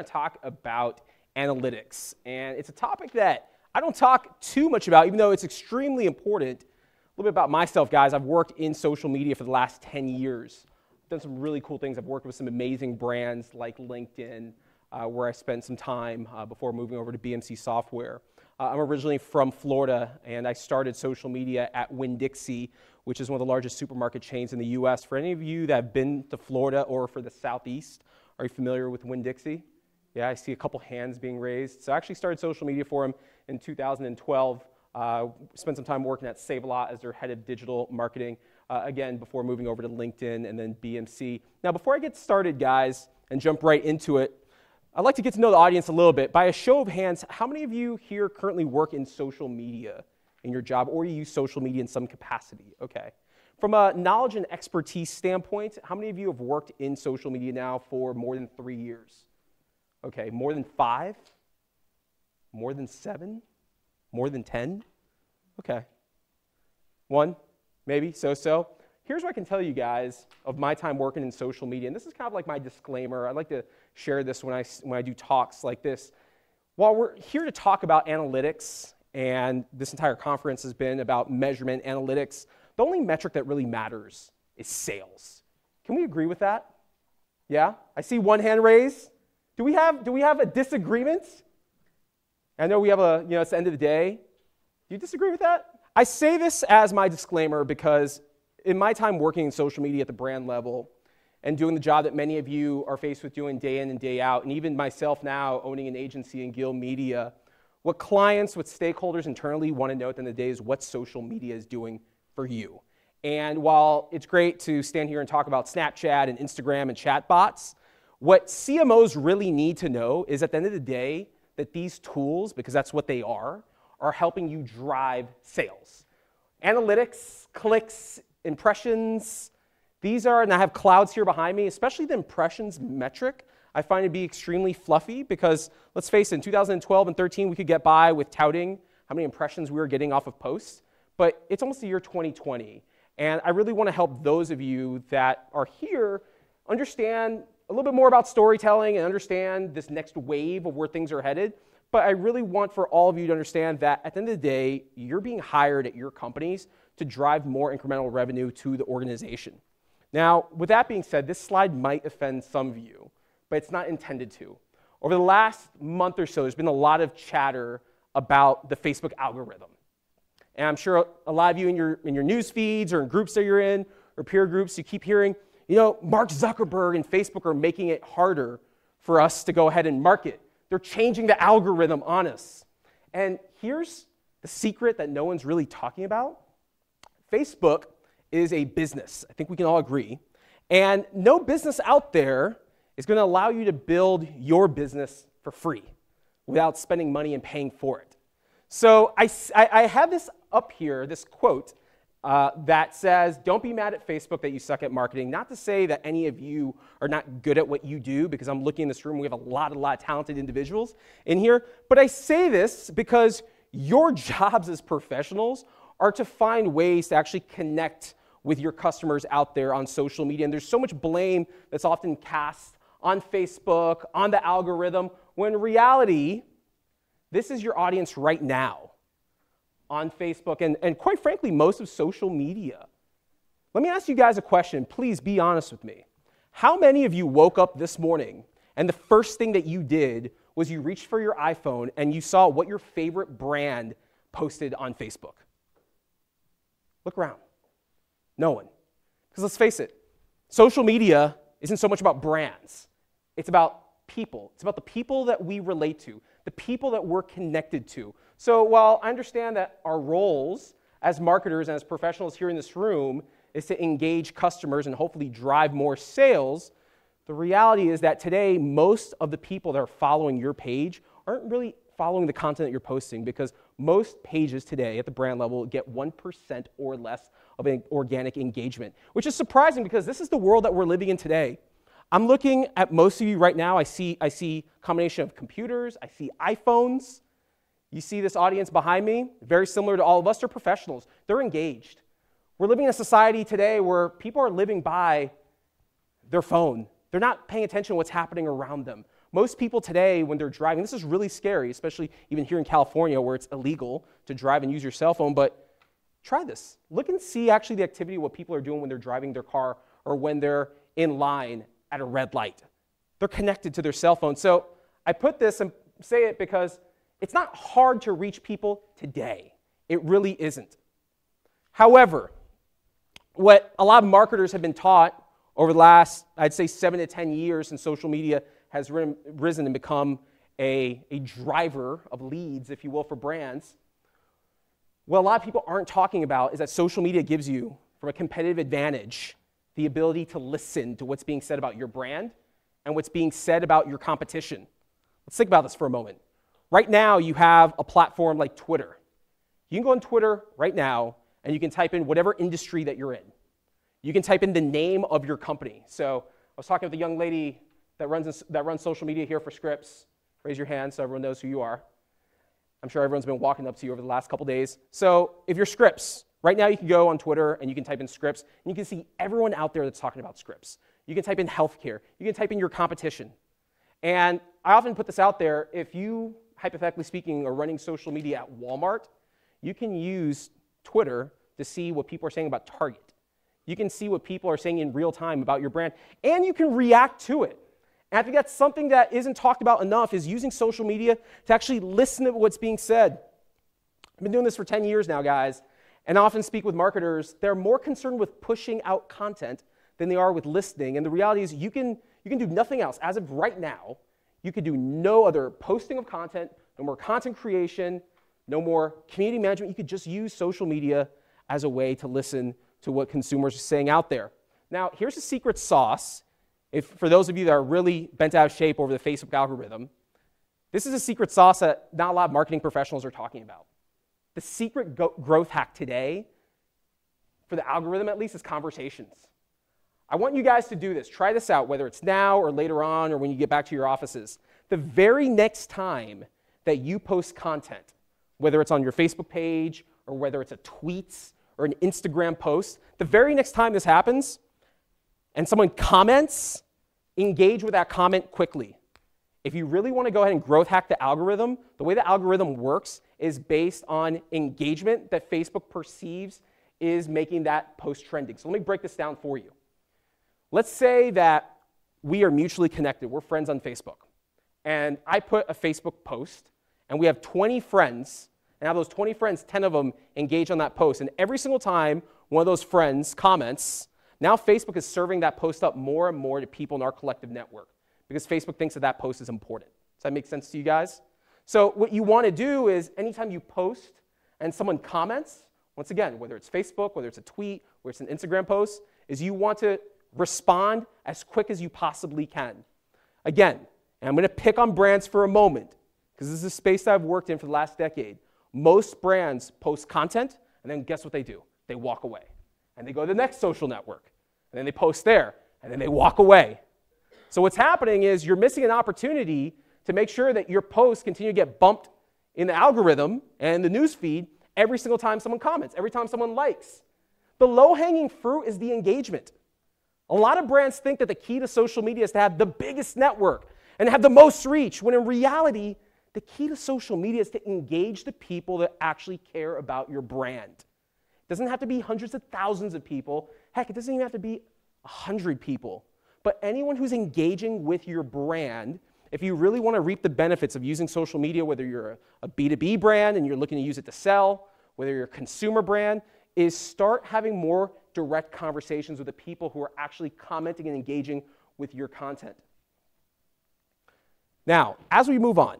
going to talk about analytics. And it's a topic that I don't talk too much about, even though it's extremely important. A little bit about myself, guys. I've worked in social media for the last 10 years. I've done some really cool things. I've worked with some amazing brands like LinkedIn, where I spent some time before moving over to BMC Software. I'm originally from Florida, and I started social media at Winn-Dixie, which is one of the largest supermarket chains in the U.S. For any of you that have been to Florida or for the Southeast, are you familiar with Winn-Dixie? Yeah, I see a couple hands being raised. So I actually started social media for them in 2012. Spent some time working at Save-A-Lot as their head of digital marketing, again, before moving over to LinkedIn and then BMC. Now, before I get started, guys, and jump right into it, I'd like to get to know the audience a little bit. By a show of hands, how many of you here currently work in social media in your job, or you use social media in some capacity? Okay. From a knowledge and expertise standpoint, how many of you have worked in social media now for more than 3 years? Okay, more than 5? More than 7? More than 10? Okay. 1, maybe, so-so. Here's what I can tell you guys of my time working in social media, and this is kind of like my disclaimer. I like to share this when I do talks like this. While we're here to talk about analytics, and this entire conference has been about measurement, analytics, the only metric that really matters is sales. Can we agree with that? Yeah? I see one hand raised. Do we have a disagreement? I know we have it's the end of the day. Do you disagree with that? I say this as my disclaimer because in my time working in social media at the brand level and doing the job that many of you are faced with doing day in and day out, and even myself now owning an agency in Guild Media, what clients, what stakeholders internally want to know at the end of the day is what social media is doing for you. And while it's great to stand here and talk about Snapchat and Instagram and chatbots, what CMOs really need to know is at the end of the day that these tools, because that's what they are helping you drive sales. Analytics, clicks, impressions, these are, and I have clouds here behind me, especially the impressions metric, I find it to be extremely fluffy because, let's face it, in 2012 and 13, we could get by with touting how many impressions we were getting off of posts, but it's almost the year 2020, and I really want to help those of you that are here understand a little bit more about storytelling and understand this next wave of where things are headed, but I really want for all of you to understand that at the end of the day, you're being hired at your companies to drive more incremental revenue to the organization. Now, with that being said, this slide might offend some of you, but it's not intended to. Over the last month or so, there's been a lot of chatter about the Facebook algorithm. And I'm sure a lot of you in your news feeds or in groups that you're in or peer groups, you keep hearing, Mark Zuckerberg and Facebook are making it harder for us to go ahead and market. They're changing the algorithm on us. And here's the secret that no one's really talking about. Facebook is a business. I think we can all agree. And no business out there is going to allow you to build your business for free without spending money and paying for it. So I have this up here, this quote that says, don't be mad at Facebook that you suck at marketing. Not to say that any of you are not good at what you do, because I'm looking in this room, we have a lot of talented individuals in here. But I say this because your jobs as professionals are to find ways to actually connect with your customers out there on social media. And there's so much blame that's often cast on Facebook, on the algorithm, when in reality, this is your audience right now on Facebook and quite frankly, most of social media. Let me ask you guys a question. Please be honest with me. How many of you woke up this morning and the first thing that you did was you reached for your iPhone and you saw what your favorite brand posted on Facebook? Look around. No one. Because let's face it, social media isn't so much about brands. It's about people. It's about the people that we relate to, the people that we're connected to. So while I understand that our roles as marketers and as professionals here in this room is to engage customers and hopefully drive more sales, the reality is that today most of the people that are following your page aren't really following the content that you're posting, because most pages today at the brand level get 1% or less of an organic engagement, which is surprising because this is the world that we're living in today. I'm looking at most of you right now. I see a combination of computers. I see iPhones. You see this audience behind me, very similar to all of us. They're professionals. They're engaged. We're living in a society today where people are living by their phone. They're not paying attention to what's happening around them. Most people today, when they're driving, this is really scary, especially even here in California where it's illegal to drive and use your cell phone, but try this. Look and see actually the activity of what people are doing when they're driving their car or when they're in line at a red light. They're connected to their cell phone. So I put this and say it because it's not hard to reach people today. It really isn't. However, what a lot of marketers have been taught over the last, I'd say, 7 to 10 years since social media has risen and become a driver of leads, if you will, for brands, what a lot of people aren't talking about is that social media gives you, from a competitive advantage, the ability to listen to what's being said about your brand and what's being said about your competition. Let's think about this for a moment. Right now, you have a platform like Twitter. You can go on Twitter right now, and you can type in whatever industry that you're in. You can type in the name of your company. So I was talking with a young lady that runs social media here for Scripps. Raise your hand so everyone knows who you are. I'm sure everyone's been walking up to you over the last couple days. So if you're Scripps, right now you can go on Twitter and you can type in Scripps, and you can see everyone out there that's talking about Scripps. You can type in healthcare. You can type in your competition. And I often put this out there. If you, hypothetically speaking, are running social media at Walmart, you can use Twitter to see what people are saying about Target. You can see what people are saying in real time about your brand, and you can react to it. And I think that's something that isn't talked about enough, is using social media to actually listen to what's being said. I've been doing this for 10 years now, guys, and I often speak with marketers. They're more concerned with pushing out content than they are with listening. And the reality is you can do nothing else. As of right now, you could do no other posting of content, no more content creation, no more community management. You could just use social media as a way to listen to what consumers are saying out there. Now, here's a secret sauce. For those of you that are really bent out of shape over the Facebook algorithm, this is a secret sauce that not a lot of marketing professionals are talking about. The secret growth hack today, for the algorithm at least, is conversations. I want you guys to do this. Try this out, whether it's now or later on or when you get back to your offices. The very next time that you post content, whether it's on your Facebook page or whether it's a tweet or an Instagram post, the very next time this happens and someone comments, engage with that comment quickly. If you really want to go ahead and growth hack the algorithm, the way the algorithm works is based on engagement that Facebook perceives is making that post trending. So let me break this down for you. Let's say that we are mutually connected. We're friends on Facebook. And I put a Facebook post, and we have 20 friends. And out of those 20 friends, 10 of them engage on that post. And every single time one of those friends comments, now Facebook is serving that post up more and more to people in our collective network because Facebook thinks that that post is important. Does that make sense to you guys? So what you want to do is anytime you post and someone comments, once again, whether it's Facebook, whether it's a tweet, whether it's an Instagram post, is you want to respond as quick as you possibly can. Again, and I'm going to pick on brands for a moment because this is a space that I've worked in for the last decade. Most brands post content, and then guess what they do? They walk away. And they go to the next social network. And then they post there, and then they walk away. So what's happening is you're missing an opportunity to make sure that your posts continue to get bumped in the algorithm and the news feed every single time someone comments, every time someone likes. The low-hanging fruit is the engagement. A lot of brands think that the key to social media is to have the biggest network and have the most reach, when in reality, the key to social media is to engage the people that actually care about your brand. It doesn't have to be hundreds of thousands of people. Heck, it doesn't even have to be 100 people. But anyone who's engaging with your brand, if you really want to reap the benefits of using social media, whether you're a B2B brand and you're looking to use it to sell, whether you're a consumer brand, is start having more direct conversations with the people who are actually commenting and engaging with your content. Now, as we move on,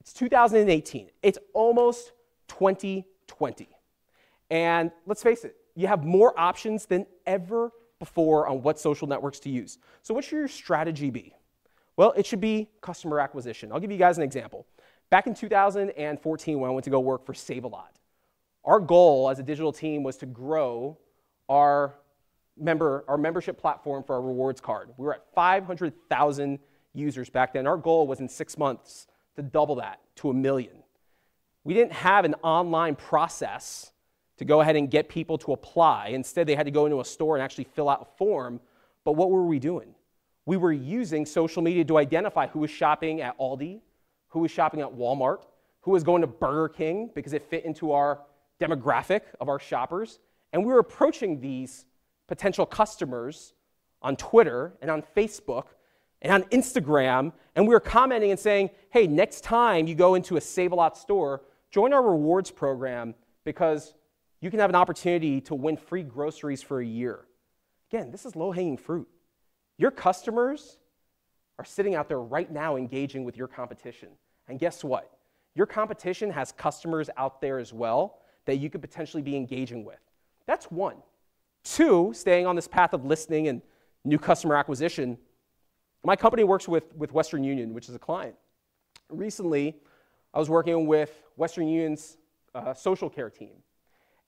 it's 2018. It's almost 2020. And let's face it, you have more options than ever before on what social networks to use. So what should your strategy be? Well, it should be customer acquisition. I'll give you guys an example. Back in 2014, when I went to go work for Save-A-Lot, our goal as a digital team was to grow our membership platform for our rewards card. We were at 500,000 users back then. Our goal was in 6 months to double that to 1 million. We didn't have an online process to go ahead and get people to apply. Instead, they had to go into a store and actually fill out a form. But what were we doing? we were using social media to identify who was shopping at Aldi, who was shopping at Walmart, who was going to Burger King because it fit into our demographic of our shoppers. And we were approaching these potential customers on Twitter and on Facebook and on Instagram, and we were commenting and saying, hey, next time you go into a Save-A-Lot store, join our rewards program because you can have an opportunity to win free groceries for a year. Again, this is low-hanging fruit. Your customers are sitting out there right now engaging with your competition. And guess what? Your competition has customers out there as well that you could potentially be engaging with. That's one. Two, staying on this path of listening and new customer acquisition, my company works with Western Union, which is a client. Recently, I was working with Western Union's social care team.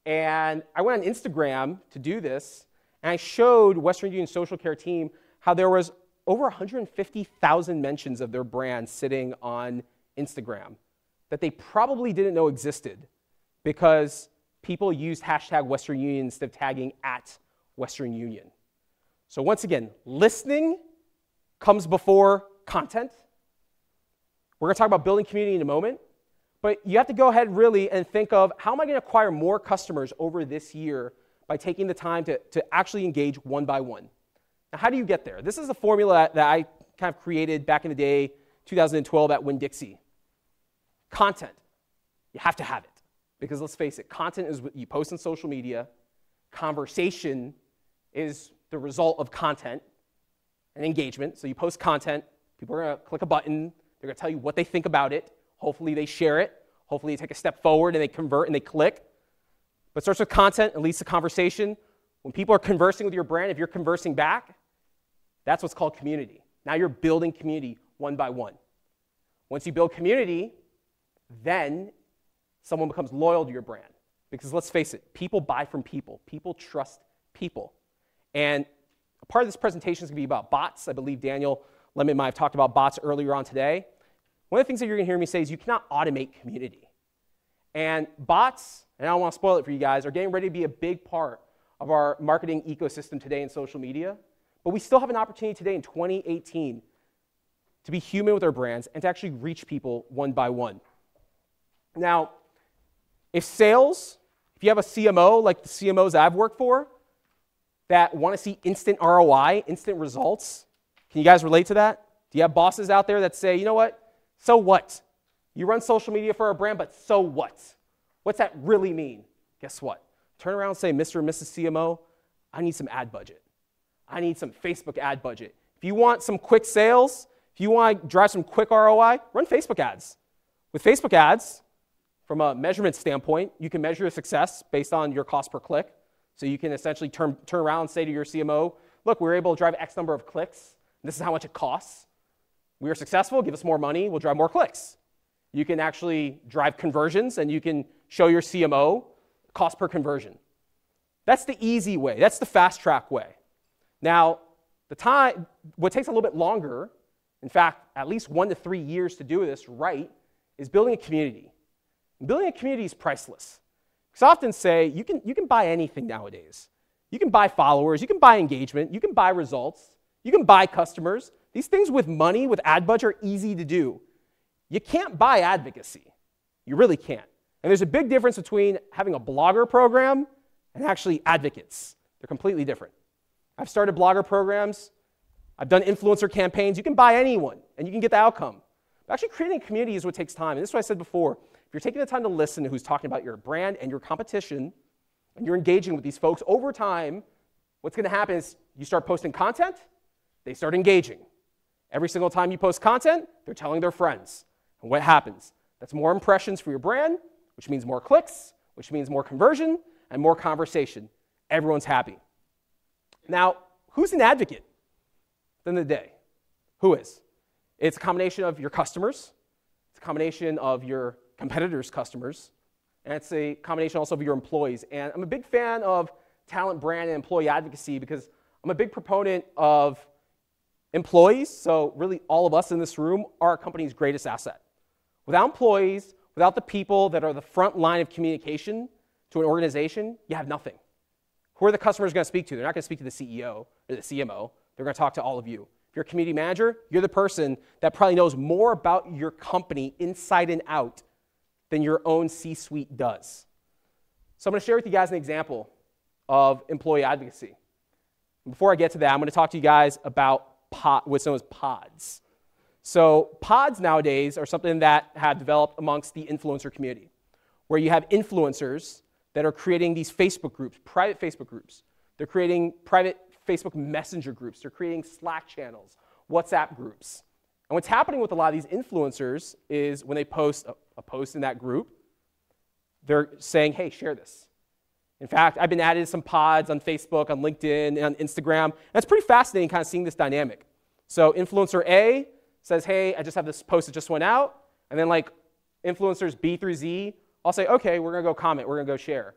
And I went on Instagram to do this, and I showed Western Union's social care team how there was over 150,000 mentions of their brand sitting on Instagram that they probably didn't know existed because people used hashtag Western Union instead of tagging at Western Union. So once again, listening comes before content. We're going to talk about building community in a moment, but you have to go ahead really and think of how am I going to acquire more customers over this year by taking the time to actually engage one by one. Now, how do you get there? This is a formula that I kind of created back in the day, 2012 at Winn-Dixie. Content. You have to have it. Because let's face it, content is what you post on social media. Conversation is the result of content and engagement. So you post content, people are going to click a button, they're going to tell you what they think about it. Hopefully they share it. Hopefully they take a step forward and they convert and they click. But it starts with content, it leads to conversation. When people are conversing with your brand, if you're conversing back, that's what's called community. Now you're building community one by one. Once you build community, then someone becomes loyal to your brand. Because let's face it, people buy from people. People trust people. And a part of this presentation is going to be about bots. I believe Daniel Lemon might have talked about bots earlier on today. One of the things that you're going to hear me say is you cannot automate community. And bots, and I don't want to spoil it for you guys, are getting ready to be a big part of our marketing ecosystem today in social media. But we still have an opportunity today in 2018 to be human with our brands and to actually reach people one by one. Now, if you have a CMO like the CMOs I've worked for that want to see instant ROI, instant results, can you guys relate to that? Do you have bosses out there that say, you know what, so what? You run social media for our brand, but so what? What's that really mean? Guess what? Turn around and say, Mr. and Mrs. CMO, I need some ad budget. I need some Facebook ad budget. If you want some quick sales, if you want to drive some quick ROI, run Facebook ads. With Facebook ads, from a measurement standpoint, you can measure your success based on your cost per click. So you can essentially turn around and say to your CMO, look, we were able to drive X number of clicks. And this is how much it costs. We are successful, give us more money, we'll drive more clicks. You can actually drive conversions, and you can show your CMO cost per conversion. That's the easy way. That's the fast track way. Now, what takes a little bit longer, in fact, at least 1 to 3 years to do this right, is building a community. And building a community is priceless. Because I often say, you can buy anything nowadays. You can buy followers, you can buy engagement, you can buy results, you can buy customers. These things with money, with ad budget, are easy to do. You can't buy advocacy. You really can't. And there's a big difference between having a blogger program and actually advocates. They're completely different. I've started blogger programs. I've done influencer campaigns. You can buy anyone, and you can get the outcome. But actually creating a community is what takes time. And this is what I said before. If you're taking the time to listen to who's talking about your brand and your competition, and you're engaging with these folks, over time, what's going to happen is you start posting content, they start engaging. Every single time you post content, they're telling their friends. And what happens? That's more impressions for your brand, which means more clicks, which means more conversion, and more conversation. Everyone's happy. Now, who's an advocate at the end of the day? Who is? It's a combination of your customers, it's a combination of your competitors' customers, and it's a combination also of your employees. And I'm a big fan of talent, brand, and employee advocacy because I'm a big proponent of employees. So really all of us in this room are our company's greatest asset. Without employees, without the people that are the front line of communication to an organization, you have nothing. Who are the customers going to speak to? They're not going to speak to the CEO or the CMO. They're going to talk to all of you. If you're a community manager, you're the person that probably knows more about your company inside and out than your own C-suite does. So I'm going to share with you guys an example of employee advocacy. Before I get to that, I'm going to talk to you guys about what's known as pods. So pods nowadays are something that have developed amongst the influencer community, where you have influencers that are creating these Facebook groups, private Facebook groups. They're creating private Facebook Messenger groups. They're creating Slack channels, WhatsApp groups. And what's happening with a lot of these influencers is when they post a post in that group, they're saying, hey, share this. In fact, I've been added to some pods on Facebook, on LinkedIn, and on Instagram. And it's pretty fascinating kind of seeing this dynamic. So influencer A says, hey, I just have this post that just went out. And then like influencers B through Z, I'll say, okay, we're going to go comment. We're going to go share.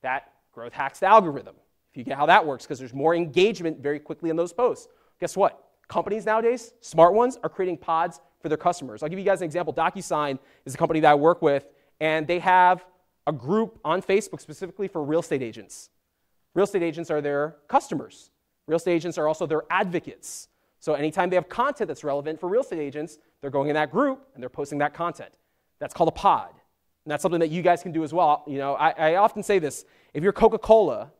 That growth hacks the algorithm. If you get how that works, because there's more engagement very quickly in those posts. Guess what? Companies nowadays, smart ones, are creating pods for their customers. I'll give you guys an example. DocuSign is a company that I work with, and they have a group on Facebook specifically for real estate agents. Real estate agents are their customers. Real estate agents are also their advocates. So anytime they have content that's relevant for real estate agents, they're going in that group and they're posting that content. That's called a pod. And that's something that you guys can do as well. You know, I often say this. If you're Coca-Cola,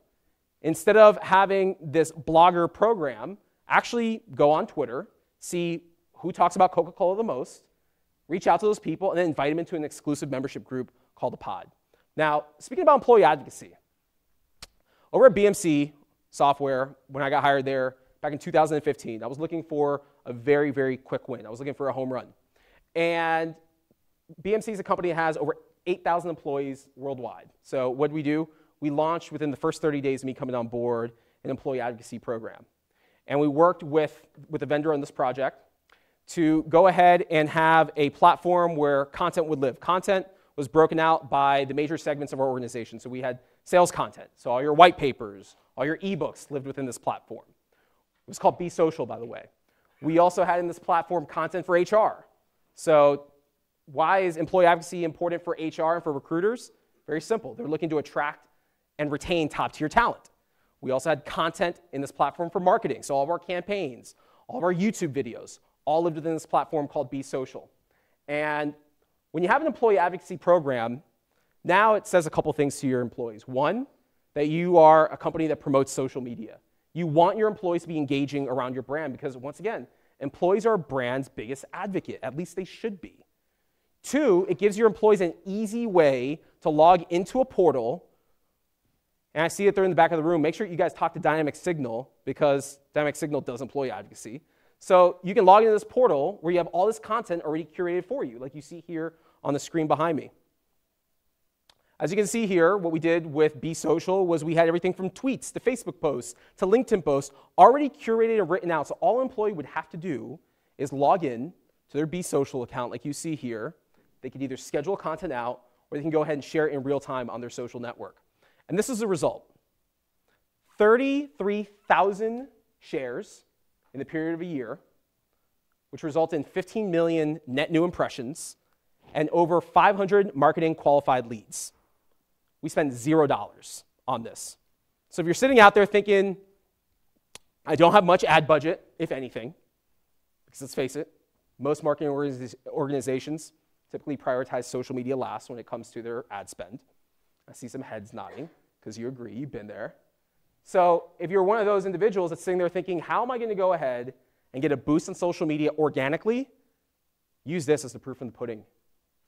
instead of having this blogger program, actually go on Twitter, see who talks about Coca-Cola the most, reach out to those people, and then invite them into an exclusive membership group called a pod. Now, speaking about employee advocacy, over at BMC Software, when I got hired there back in 2015, I was looking for a very, very quick win. I was looking for a home run. And BMC is a company that has over 8,000 employees worldwide. So what do? We launched within the first 30 days of me coming on board an employee advocacy program. And we worked with a vendor on this project to go ahead and have a platform where content would live. Content was broken out by the major segments of our organization. So we had sales content. So all your white papers, all your ebooks lived within this platform. It was called Be Social, by the way. We also had in this platform content for HR. So why is employee advocacy important for HR and for recruiters? Very simple. They're looking to attract and retain top-tier talent. We also had content in this platform for marketing. So all of our campaigns, all of our YouTube videos, all lived within this platform called Be Social. And when you have an employee advocacy program, now it says a couple things to your employees. One, that you are a company that promotes social media. You want your employees to be engaging around your brand because, once again, employees are a brand's biggest advocate. At least they should be. Two, it gives your employees an easy way to log into a portal. And I see that they're in the back of the room. Make sure you guys talk to Dynamic Signal because Dynamic Signal does employee advocacy. So you can log into this portal where you have all this content already curated for you, like you see here on the screen behind me. As you can see here, what we did with Be Social was we had everything from tweets to Facebook posts to LinkedIn posts already curated and written out. So all an employee would have to do is log in to their Be Social account like you see here. They could either schedule content out or they can go ahead and share it in real time on their social network. And this is the result. 33,000 shares in the period of a year, which resulted in 15 million net new impressions and over 500 marketing qualified leads. We spent $0 on this. So if you're sitting out there thinking, I don't have much ad budget, if anything, because let's face it, most marketing organizations typically prioritize social media last when it comes to their ad spend. I see some heads nodding because you agree, you've been there. So if you're one of those individuals that's sitting there thinking, how am I going to go ahead and get a boost in social media organically? Use this as the proof in the pudding.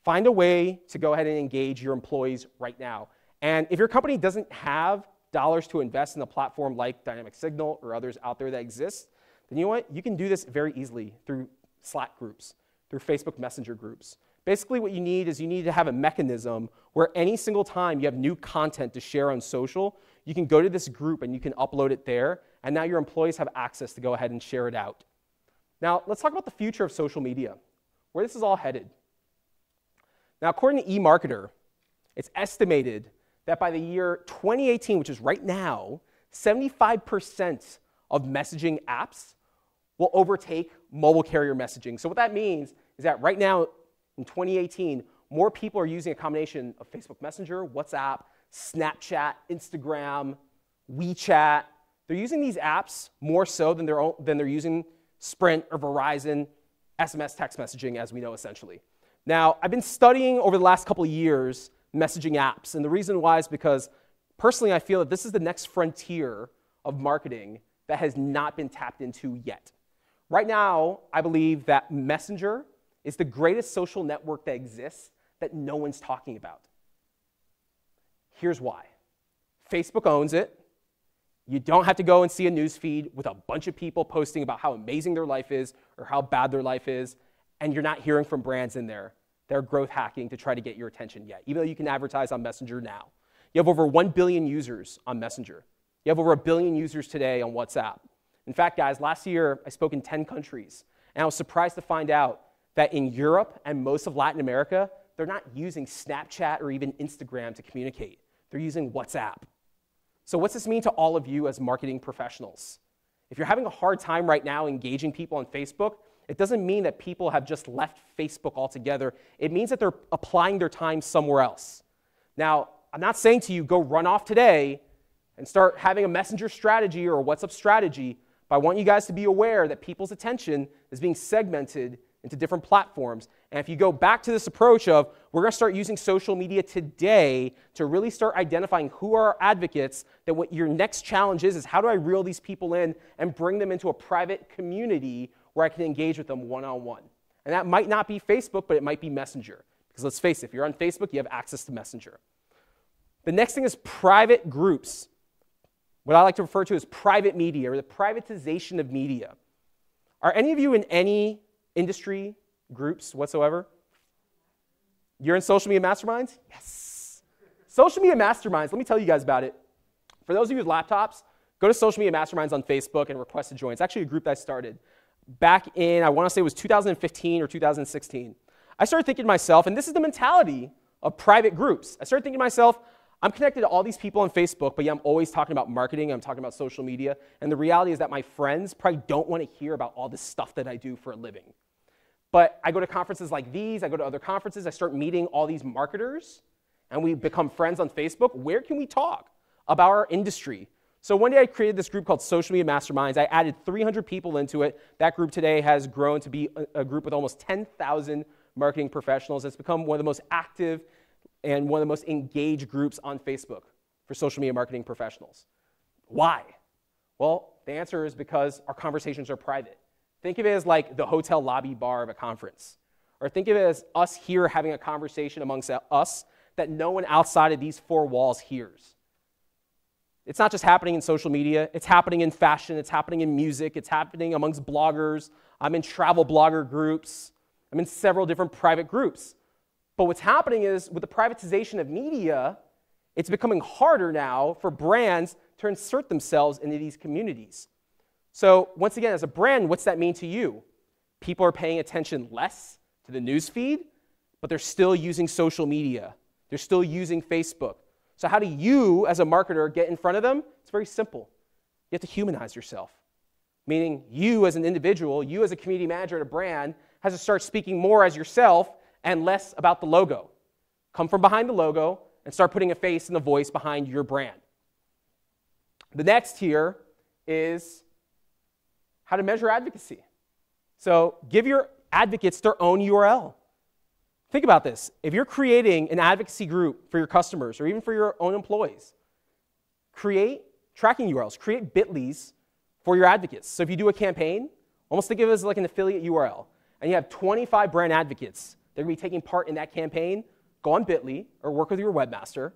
Find a way to go ahead and engage your employees right now. And if your company doesn't have dollars to invest in a platform like Dynamic Signal or others out there that exist, then you know what? You can do this very easily through Slack groups, through Facebook Messenger groups. Basically what you need is you need to have a mechanism where any single time you have new content to share on social, you can go to this group and you can upload it there, and now your employees have access to go ahead and share it out. Now, let's talk about the future of social media, where this is all headed. Now, according to eMarketer, it's estimated that by the year 2018, which is right now, 75% of messaging apps will overtake mobile carrier messaging. So what that means is that right now, in 2018, more people are using a combination of Facebook Messenger, WhatsApp, Snapchat, Instagram, WeChat. They're using these apps more so than they're using Sprint, or Verizon, SMS text messaging as we know essentially. Now, I've been studying over the last couple of years messaging apps, and the reason why is because personally I feel that this is the next frontier of marketing that has not been tapped into yet. Right now, I believe that Messenger is the greatest social network that exists that no one's talking about. Here's why. Facebook owns it. You don't have to go and see a news feed with a bunch of people posting about how amazing their life is or how bad their life is, and you're not hearing from brands in there that are growth hacking to try to get your attention yet, even though you can advertise on Messenger now. You have over 1 billion users on Messenger. You have over 1 billion users today on WhatsApp. In fact, guys, last year I spoke in 10 countries, and I was surprised to find out that in Europe and most of Latin America, they're not using Snapchat or even Instagram to communicate. They're using WhatsApp. So what's this mean to all of you as marketing professionals? If you're having a hard time right now engaging people on Facebook, it doesn't mean that people have just left Facebook altogether. It means that they're applying their time somewhere else. Now, I'm not saying to you, go run off today and start having a Messenger strategy or a WhatsApp strategy, but I want you guys to be aware that people's attention is being segmented into different platforms. And if you go back to this approach of, we're going to start using social media today to really start identifying who are our advocates, that what your next challenge is how do I reel these people in and bring them into a private community where I can engage with them one-on-one. And that might not be Facebook, but it might be Messenger. Because let's face it, if you're on Facebook, you have access to Messenger. The next thing is private groups. What I like to refer to as private media, or the privatization of media. Are any of you in any industry groups whatsoever? You're in social media masterminds? Yes. Social media masterminds, let me tell you guys about it. For those of you with laptops, go to social media masterminds on Facebook and request to join. It's actually a group that I started back in, I want to say it was 2015 or 2016. I started thinking to myself, and this is the mentality of private groups. I started thinking to myself, I'm connected to all these people on Facebook, but yeah, I'm always talking about marketing, I'm talking about social media, and the reality is that my friends probably don't want to hear about all this stuff that I do for a living. But I go to conferences like these, I go to other conferences, I start meeting all these marketers, and we become friends on Facebook. Where can we talk about our industry? So one day I created this group called Social Media Masterminds. I added 300 people into it. That group today has grown to be a group with almost 10,000 marketing professionals. It's become one of the most active and one of the most engaged groups on Facebook for social media marketing professionals. Why? Well, the answer is because our conversations are private. Think of it as like the hotel lobby bar of a conference. Or think of it as us here having a conversation amongst us that no one outside of these four walls hears. It's not just happening in social media. It's happening in fashion. It's happening in music. It's happening amongst bloggers. I'm in travel blogger groups. I'm in several different private groups. But what's happening is with the privatization of media, it's becoming harder now for brands to insert themselves into these communities. So once again, as a brand, what's that mean to you? People are paying attention less to the news feed, but they're still using social media. They're still using Facebook. So how do you, as a marketer, get in front of them? It's very simple. You have to humanize yourself. Meaning you as an individual, you as a community manager at a brand, has to start speaking more as yourself and less about the logo. Come from behind the logo and start putting a face and a voice behind your brand. The next here is how to measure advocacy. So give your advocates their own URL. Think about this. If you're creating an advocacy group for your customers or even for your own employees, create tracking URLs, create bit.lys for your advocates. So if you do a campaign, almost think of it as like an affiliate URL, and you have 25 brand advocates that are going to be taking part in that campaign, go on bit.ly or work with your webmaster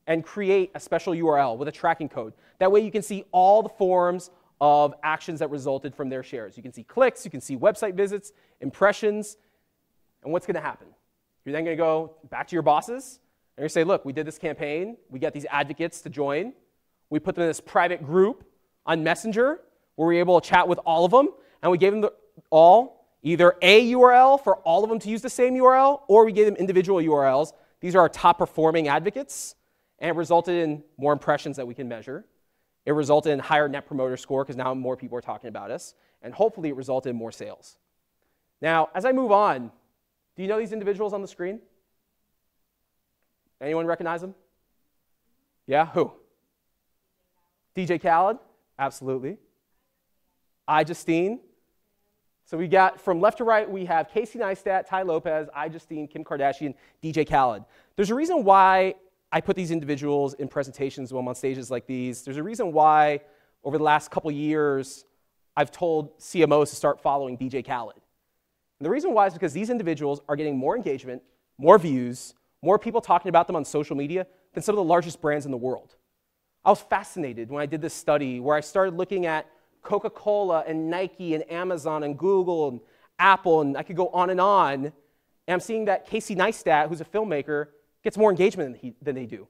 and create a special URL with a tracking code. That way you can see all the forms of actions that resulted from their shares. You can see clicks, you can see website visits, impressions, and what's going to happen? You're then going to go back to your bosses and you say, look, we did this campaign, we got these advocates to join, we put them in this private group on Messenger where we were able to chat with all of them, and we gave them all either a URL for all of them to use the same URL, or we gave them individual URLs. These are our top performing advocates, and it resulted in more impressions that we can measure. It resulted in higher net promoter score because now more people are talking about us, and hopefully it resulted in more sales. Now, as I move on, do you know these individuals on the screen? Anyone recognize them? Yeah, who? DJ Khaled, absolutely. Justine, So we got, from left to right, we have Casey Neistat, Ty Lopez, Justine, Kim Kardashian, DJ Khaled. There's a reason why I put these individuals in presentations when I'm on stages like these. There's a reason why over the last couple years, I've told CMOs to start following DJ Khaled. And the reason why is because these individuals are getting more engagement, more views, more people talking about them on social media than some of the largest brands in the world. I was fascinated when I did this study where I started looking at Coca-Cola and Nike and Amazon and Google and Apple, and I could go on. And I'm seeing that Casey Neistat, who's a filmmaker, gets more engagement than they do.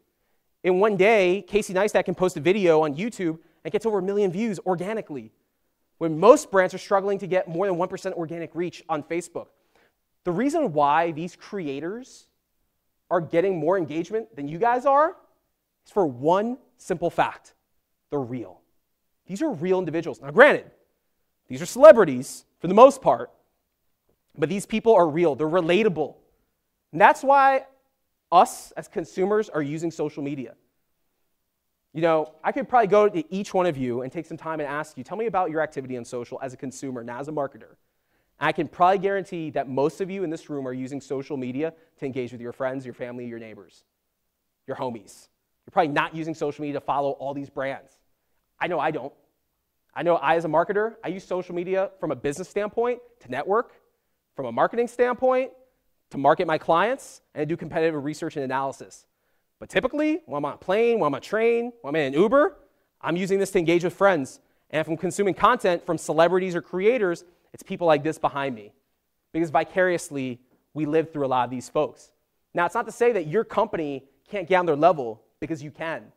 In one day, Casey Neistat can post a video on YouTube and gets over 1 million views organically, when most brands are struggling to get more than 1% organic reach on Facebook. The reason why these creators are getting more engagement than you guys are is for one simple fact: they're real. These are real individuals. Now, granted, these are celebrities for the most part, but these people are real. They're relatable. And that's why us as consumers are using social media. You know, I could probably go to each one of you and take some time and ask you, tell me about your activity on social as a consumer, not as a marketer. I can probably guarantee that most of you in this room are using social media to engage with your friends, your family, your neighbors, your homies. You're probably not using social media to follow all these brands. I know I don't. I know I, as a marketer, I use social media from a business standpoint to network, from a marketing standpoint to market my clients, and do competitive research and analysis. But typically, when I'm on a plane, when I'm on a train, when I'm in an Uber, I'm using this to engage with friends. And if I'm consuming content from celebrities or creators, it's people like this behind me. Because vicariously, we live through a lot of these folks. Now, it's not to say that your company can't get on their level, because you can.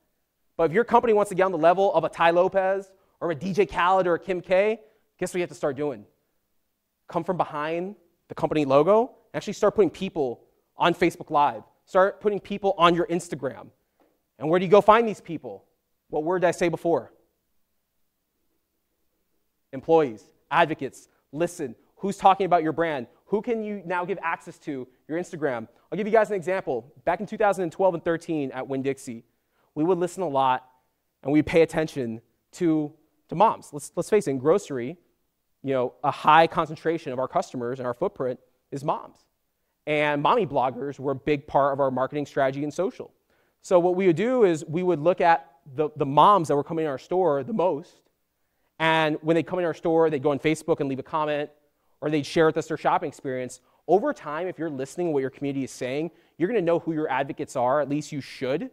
But if your company wants to get on the level of a Ty Lopez or a DJ Khaled or a Kim K, guess what you have to start doing? Come from behind the company logo and actually start putting people on Facebook Live. Start putting people on your Instagram. And where do you go find these people? What word did I say before? Employees, advocates. Listen, who's talking about your brand? Who can you now give access to? Your Instagram. I'll give you guys an example. Back in 2012 and 13 at Winn-Dixie, we would listen a lot and we'd pay attention to moms. Let's face it, in grocery, you know, a high concentration of our customers and our footprint is moms. And mommy bloggers were a big part of our marketing strategy and social. So what we would do is we would look at the moms that were coming in our store the most, and when they come in our store, they'd go on Facebook and leave a comment, or they'd share with us their shopping experience. Over time, if you're listening to what your community is saying, you're going to know who your advocates are, at least you should.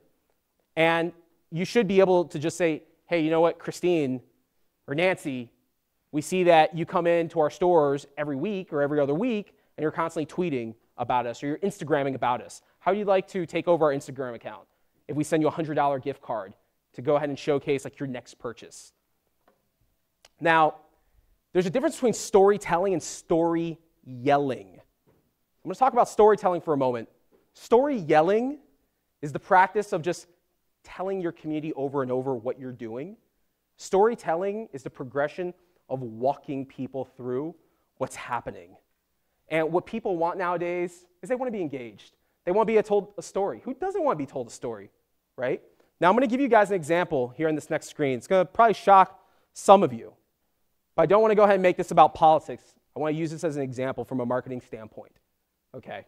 And you should be able to just say, hey, you know what, Christine or Nancy, we see that you come into our stores every week or every other week, and you're constantly tweeting about us, or you're Instagramming about us. How would you like to take over our Instagram account if we send you a $100 gift card to go ahead and showcase like your next purchase? Now, there's a difference between storytelling and story yelling. I'm going to talk about storytelling for a moment. Story yelling is the practice of just telling your community over and over what you're doing. Storytelling is the progression of walking people through what's happening. And what people want nowadays is they want to be engaged. They want to be told a story. Who doesn't want to be told a story, right? Now, I'm going to give you guys an example here on this next screen. It's going to probably shock some of you. But I don't want to go ahead and make this about politics. I want to use this as an example from a marketing standpoint. Okay?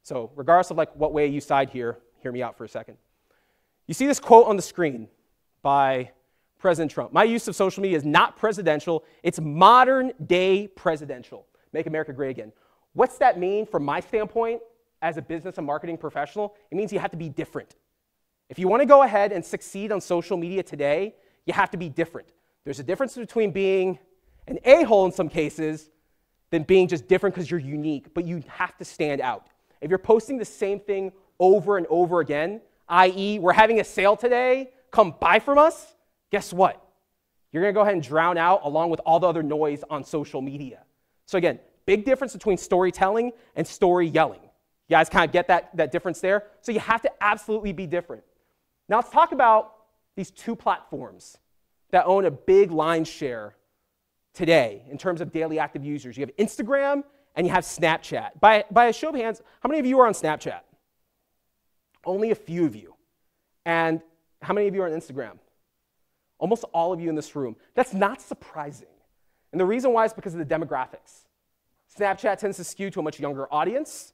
So regardless of like what way you side here, hear me out for a second. You see this quote on the screen by President Trump. My use of social media is not presidential. It's modern day presidential. Make America great again. What's that mean from my standpoint as a business and marketing professional? It means you have to be different. If you want to go ahead and succeed on social media today, you have to be different. There's a difference between being an a-hole in some cases than being just different because you're unique, but you have to stand out. If you're posting the same thing over and over again, i.e., we're having a sale today, come buy from us, guess what? You're going to go ahead and drown out along with all the other noise on social media. So again, big difference between storytelling and story yelling. You guys kind of get that difference there? So you have to absolutely be different. Now let's talk about these two platforms that own a big line share today in terms of daily active users. You have Instagram and you have Snapchat. By a show of hands, how many of you are on Snapchat? Only a few of you. And how many of you are on Instagram? Almost all of you in this room. That's not surprising. And the reason why is because of the demographics. Snapchat tends to skew to a much younger audience.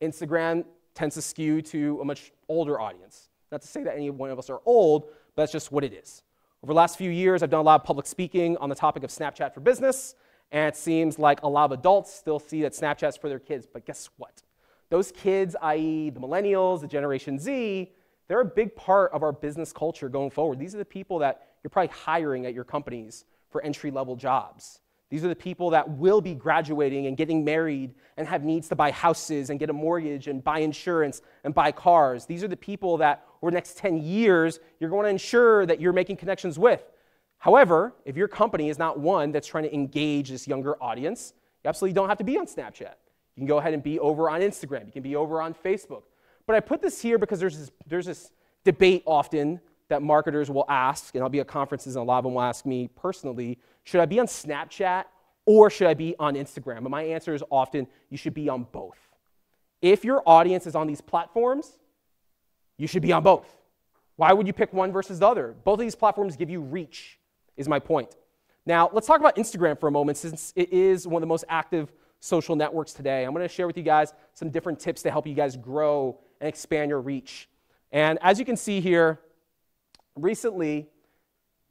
Instagram tends to skew to a much older audience. Not to say that any one of us are old, but that's just what it is. Over the last few years, I've done a lot of public speaking on the topic of Snapchat for business, and it seems like a lot of adults still see that Snapchat's for their kids, but guess what? Those kids, i.e. the millennials, the Generation Z, they're a big part of our business culture going forward. These are the people that you're probably hiring at your companies for entry-level jobs. These are the people that will be graduating and getting married and have needs to buy houses and get a mortgage and buy insurance and buy cars. These are the people that over the next 10 years, you're going to ensure that you're making connections with. However, if your company is not one that's trying to engage this younger audience, you absolutely don't have to be on Snapchat. You can go ahead and be over on Instagram. You can be over on Facebook. But I put this here because there's this debate often that marketers will ask, and I'll be at conferences and a lot of them will ask me personally, should I be on Snapchat or should I be on Instagram? And my answer is often, you should be on both. If your audience is on these platforms, you should be on both. Why would you pick one versus the other? Both of these platforms give you reach, is my point. Now, let's talk about Instagram for a moment, since it is one of the most active social networks today. I'm going to share with you guys some different tips to help you guys grow and expand your reach. And as you can see here, recently,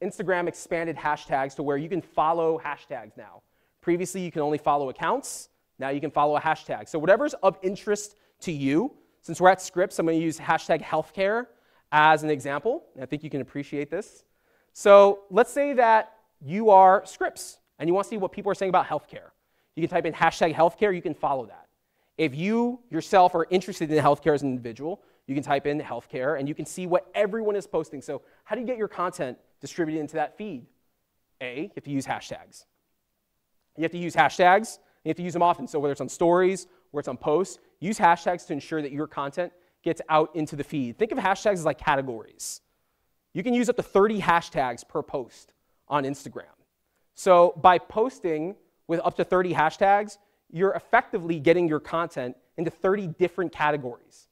Instagram expanded hashtags to where you can follow hashtags now. Previously, you can only follow accounts. Now you can follow a hashtag. So whatever's of interest to you, since we're at Scripps, I'm going to use hashtag healthcare as an example. And I think you can appreciate this. So let's say that you are Scripps and you want to see what people are saying about healthcare. You can type in hashtag healthcare. You can follow that. If you yourself are interested in healthcare as an individual, you can type in healthcare and you can see what everyone is posting. So how do you get your content distributed into that feed? A, you have to use hashtags. You have to use hashtags, and you have to use them often. So whether it's on stories, or it's on posts, use hashtags to ensure that your content gets out into the feed. Think of hashtags as like categories. You can use up to 30 hashtags per post on Instagram. So by posting with up to 30 hashtags, you're effectively getting your content into 30 different categories.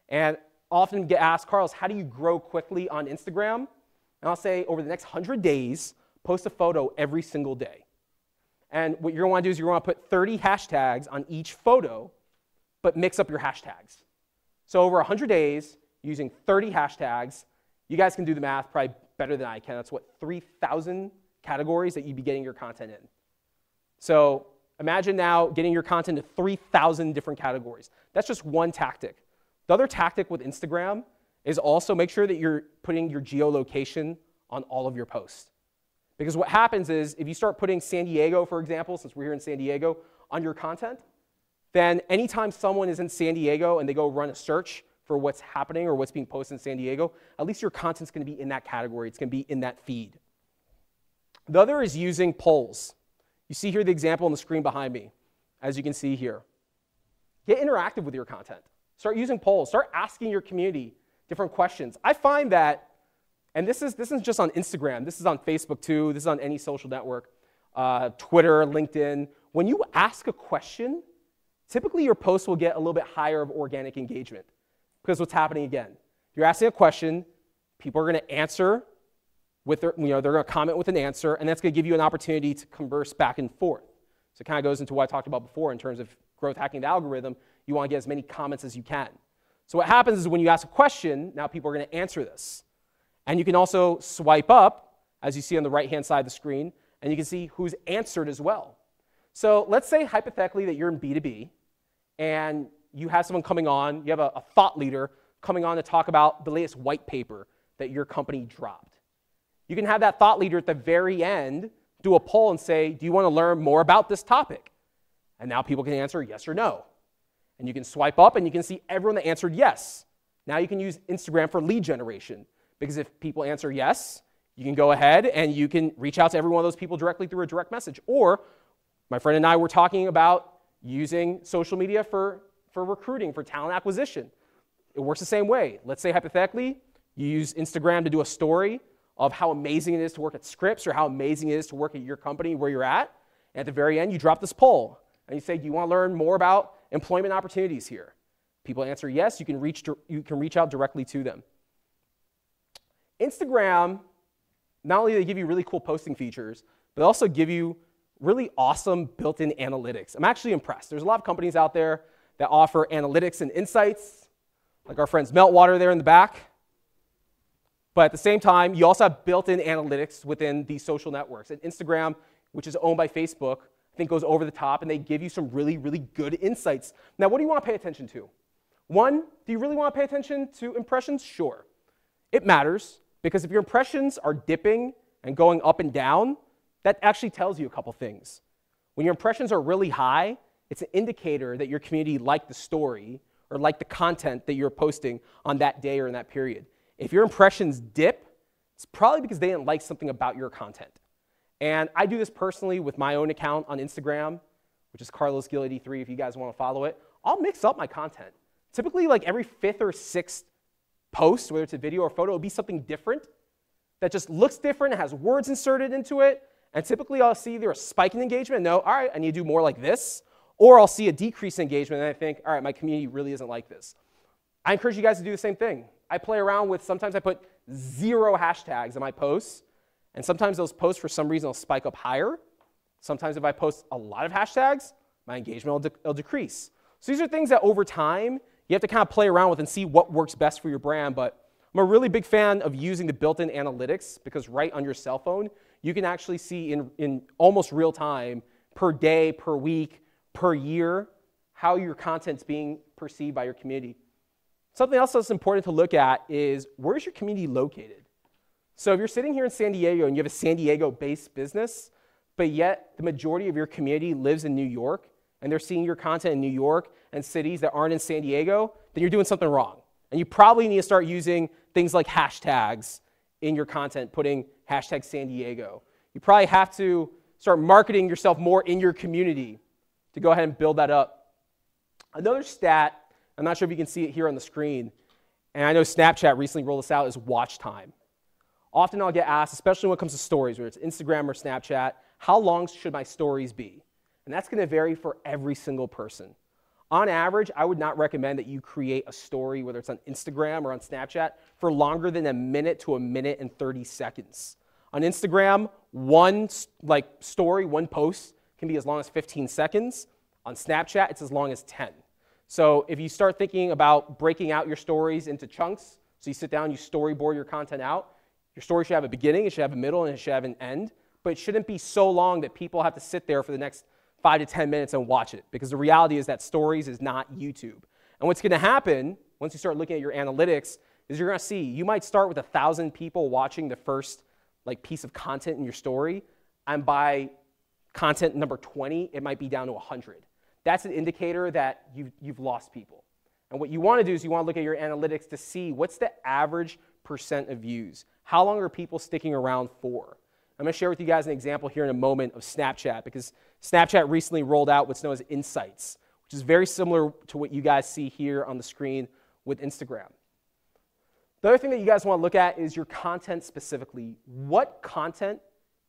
And often get asked, Carlos, how do you grow quickly on Instagram? And I'll say over the next 100 days, post a photo every single day. And what you're going to want to do is you're going to put 30 hashtags on each photo, but mix up your hashtags. So over 100 days, using 30 hashtags, you guys can do the math probably better than I can. That's what, 3,000 categories that you'd be getting your content in. So imagine now getting your content to 3,000 different categories. That's just one tactic. The other tactic with Instagram is also make sure that you're putting your geolocation on all of your posts. Because what happens is if you start putting San Diego, for example, since we're here in San Diego, on your content, then anytime someone is in San Diego and they go run a search for what's happening or what's being posted in San Diego, at least your content's going to be in that category. It's going to be in that feed. The other is using polls. You see here the example on the screen behind me, as you can see here. Get interactive with your content. Start using polls. Start asking your community different questions. I find that, and this isn't just on Instagram. This is on Facebook too. This is on any social network, Twitter, LinkedIn. When you ask a question, typically your post will get a little bit higher of organic engagement. Because what's happening again? You're asking a question, people are going to answer with their, they're going to comment with an answer, and that's going to give you an opportunity to converse back and forth. So it kind of goes into what I talked about before in terms of growth hacking the algorithm. You want to get as many comments as you can. So what happens is when you ask a question, now people are going to answer this. And you can also swipe up, as you see on the right-hand side of the screen, and you can see who's answered as well. So let's say hypothetically that you're in B2B, and you have someone coming on, you have a thought leader coming on to talk about the latest white paper that your company dropped. You can have that thought leader at the very end do a poll and say, do you want to learn more about this topic? And now people can answer yes or no. And you can swipe up and you can see everyone that answered yes. Now you can use Instagram for lead generation, because if people answer yes, you can go ahead and you can reach out to every one of those people directly through a direct message. Or my friend and I were talking about using social media for recruiting, for talent acquisition. It works the same way. Let's say hypothetically, you use Instagram to do a story of how amazing it is to work at Scripps or how amazing it is to work at your company where you're at. And at the very end, you drop this poll. And you say, do you want to learn more about employment opportunities here? People answer yes, you can reach out directly to them. Instagram, not only do they give you really cool posting features, but they also give you really awesome built-in analytics. I'm actually impressed. There's a lot of companies out there that offer analytics and insights, like our friends Meltwater there in the back. But at the same time, you also have built-in analytics within these social networks. And Instagram, which is owned by Facebook, I think goes over the top, and they give you some really, really good insights. Now, what do you want to pay attention to? One, do you really want to pay attention to impressions? Sure. It matters, because if your impressions are dipping and going up and down, that actually tells you a couple things. When your impressions are really high, it's an indicator that your community liked the story or liked the content that you're posting on that day or in that period. If your impressions dip, it's probably because they didn't like something about your content. And I do this personally with my own account on Instagram, which is Carlos Gill 83 if you guys want to follow it. I'll mix up my content. Typically, like every 5th or 6th post, whether it's a video or photo, it'll be something different that just looks different, it has words inserted into it, and typically I'll see either a spike in engagement, no, all right, I need to do more like this, or I'll see a decrease in engagement, and I think, all right, my community really isn't like this. I encourage you guys to do the same thing. I play around with, sometimes I put 0 hashtags in my posts, and sometimes those posts, for some reason, will spike up higher. Sometimes if I post a lot of hashtags, my engagement will decrease. So these are things that over time, you have to kind of play around with and see what works best for your brand. But I'm a really big fan of using the built-in analytics, because right on your cell phone, you can actually see in almost real time, per day, per week, per year, how your content's being perceived by your community. Something else that's important to look at is, where's your community located? So if you're sitting here in San Diego and you have a San Diego-based business, but yet the majority of your community lives in New York, and they're seeing your content in New York and cities that aren't in San Diego, then you're doing something wrong. And you probably need to start using things like hashtags in your content, putting hashtag San Diego. You probably have to start marketing yourself more in your community to go ahead and build that up. Another stat, I'm not sure if you can see it here on the screen, and I know Snapchat recently rolled this out, is watch time. Often I'll get asked, especially when it comes to stories, whether it's Instagram or Snapchat, how long should my stories be? And that's going to vary for every single person. On average, I would not recommend that you create a story, whether it's on Instagram or on Snapchat, for longer than a minute to a minute and 30 seconds. On Instagram, one story, one post can be as long as 15 seconds. On Snapchat, it's as long as 10. So if you start thinking about breaking out your stories into chunks, so you sit down, you storyboard your content out, your story should have a beginning, it should have a middle, and it should have an end. But it shouldn't be so long that people have to sit there for the next 5 to 10 minutes and watch it, because the reality is that stories is not YouTube. And what's going to happen once you start looking at your analytics is you're going to see you might start with 1,000 people watching the first piece of content in your story, and by content number 20, it might be down to 100. That's an indicator that you've lost people. And what you want to do is you want to look at your analytics to see what's the average percent of views. How long are people sticking around for? I'm going to share with you guys an example here in a moment of Snapchat, because Snapchat recently rolled out what's known as Insights, which is very similar to what you guys see here on the screen with Instagram. The other thing that you guys want to look at is your content specifically. What content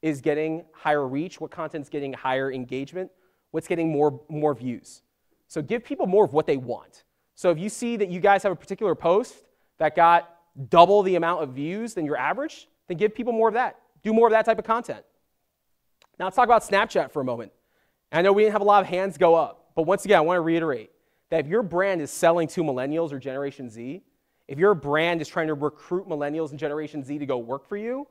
is getting higher reach? What content is getting higher engagement? What's getting more views? So give people more of what they want. So if you see that you guys have a particular post that got double the amount of views than your average, then give people more of that. Do more of that type of content. Now let's talk about Snapchat for a moment. And I know we didn't have a lot of hands go up, but once again, I want to reiterate that if your brand is selling to millennials or Generation Z, if your brand is trying to recruit millennials and Generation Z to go work for you,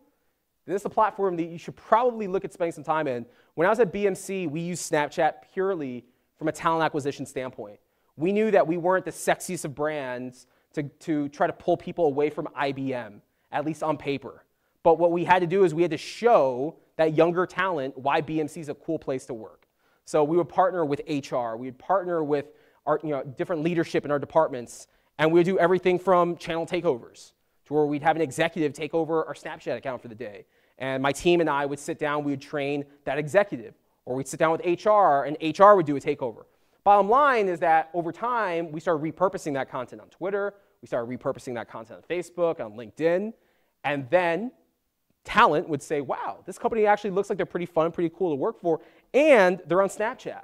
then this is a platform that you should probably look at spending some time in. When I was at BMC, we used Snapchat purely from a talent acquisition standpoint. We knew that we weren't the sexiest of brands to try to pull people away from IBM, at least on paper. But what we had to do is we had to show that younger talent why BMC is a cool place to work. So we would partner with HR, we would partner with our different leadership in our departments, and we would do everything from channel takeovers to where we'd have an executive take over our Snapchat account for the day. And my team and I would sit down, we would train that executive, or we'd sit down with HR, and HR would do a takeover. Bottom line is that over time, we started repurposing that content on Twitter, we started repurposing that content on Facebook, on LinkedIn, and then talent would say, wow, this company actually looks like they're pretty fun, pretty cool to work for, and they're on Snapchat.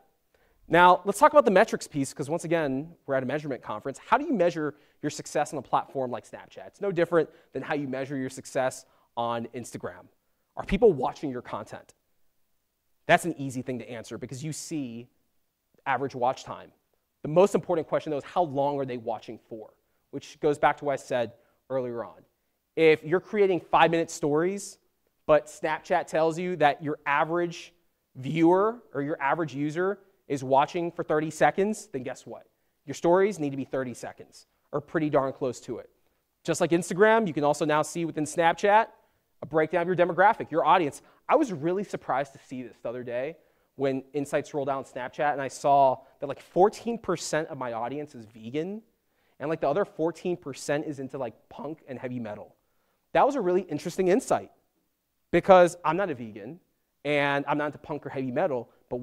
Now, let's talk about the metrics piece, because once again, we're at a measurement conference. How do you measure your success on a platform like Snapchat? It's no different than how you measure your success on Instagram. Are people watching your content? That's an easy thing to answer because you see average watch time. The most important question, though, is how long are they watching for, which goes back to what I said earlier on. If you're creating 5-minute stories, but Snapchat tells you that your average viewer or your average user is watching for 30 seconds, then guess what? Your stories need to be 30 seconds or pretty darn close to it. Just like Instagram, you can also now see within Snapchat a breakdown of your demographic, your audience. I was really surprised to see this the other day when insights rolled out on Snapchat, and I saw that like 14% of my audience is vegan, and like the other 14% is into like punk and heavy metal. That was a really interesting insight because I'm not a vegan and I'm not into punk or heavy metal, but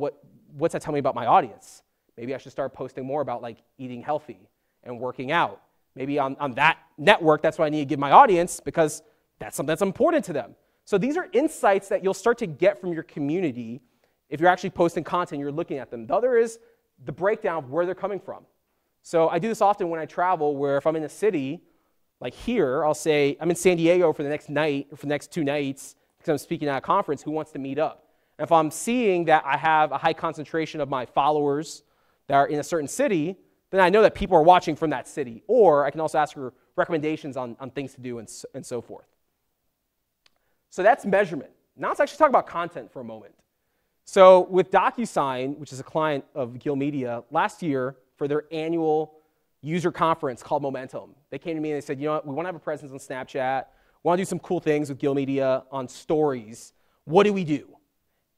what's that tell me about my audience? Maybe I should start posting more about like eating healthy and working out. Maybe on that network, that's what I need to give my audience because that's something that's important to them. So these are insights that you'll start to get from your community if you're actually posting content, you're looking at them. The other is the breakdown of where they're coming from. So I do this often when I travel, where if I'm in a city, like here, I'll say, I'm in San Diego for the next night, or for the next 2 nights, because I'm speaking at a conference, who wants to meet up? And if I'm seeing that I have a high concentration of my followers that are in a certain city, then I know that people are watching from that city. Or I can also ask for recommendations on things to do and so forth. So that's measurement. Now let's actually talk about content for a moment. So with DocuSign, which is a client of Gill Media, last year for their annual user conference called Momentum, they came to me and they said, you know what, we want to have a presence on Snapchat. We want to do some cool things with Gill Media on stories. What do we do?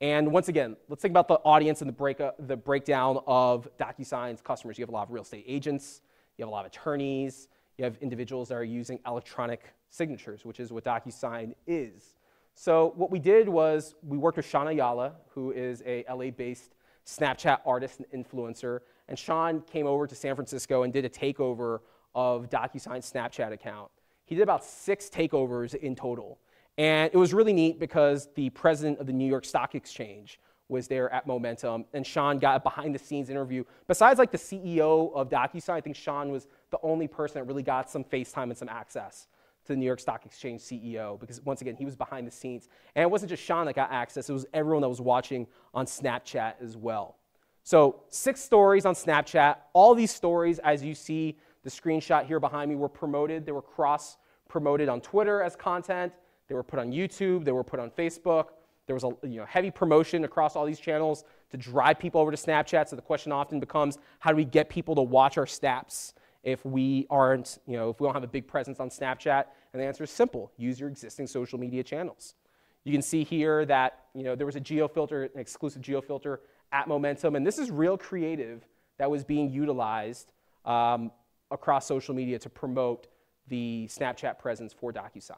And once again, let's think about the audience and the breakdown of DocuSign's customers. You have a lot of real estate agents. You have a lot of attorneys. You have individuals that are using electronic signatures, which is what DocuSign is. So what we did was we worked with Sean Ayala, who is a LA-based Snapchat artist and influencer. And Sean came over to San Francisco and did a takeover of DocuSign's Snapchat account. He did about 6 takeovers in total. And it was really neat because the president of the New York Stock Exchange was there at Momentum, and Sean got a behind-the-scenes interview. Besides like the CEO of DocuSign, I think Sean was the only person that really got some FaceTime and some access to the New York Stock Exchange CEO, because once again, he was behind the scenes. And it wasn't just Sean that got access, it was everyone that was watching on Snapchat as well. So 6 stories on Snapchat. All these stories, as you see the screenshot here behind me, were promoted. They were cross-promoted on Twitter as content. They were put on YouTube. They were put on Facebook. There was a heavy promotion across all these channels to drive people over to Snapchat. So the question often becomes, how do we get people to watch our snaps if we aren't, if we don't have a big presence on Snapchat? And the answer is simple: use your existing social media channels. You can see here that there was a geofilter, an exclusive geofilter at Momentum, and this is real creative that was being utilized across social media to promote the Snapchat presence for DocuSign.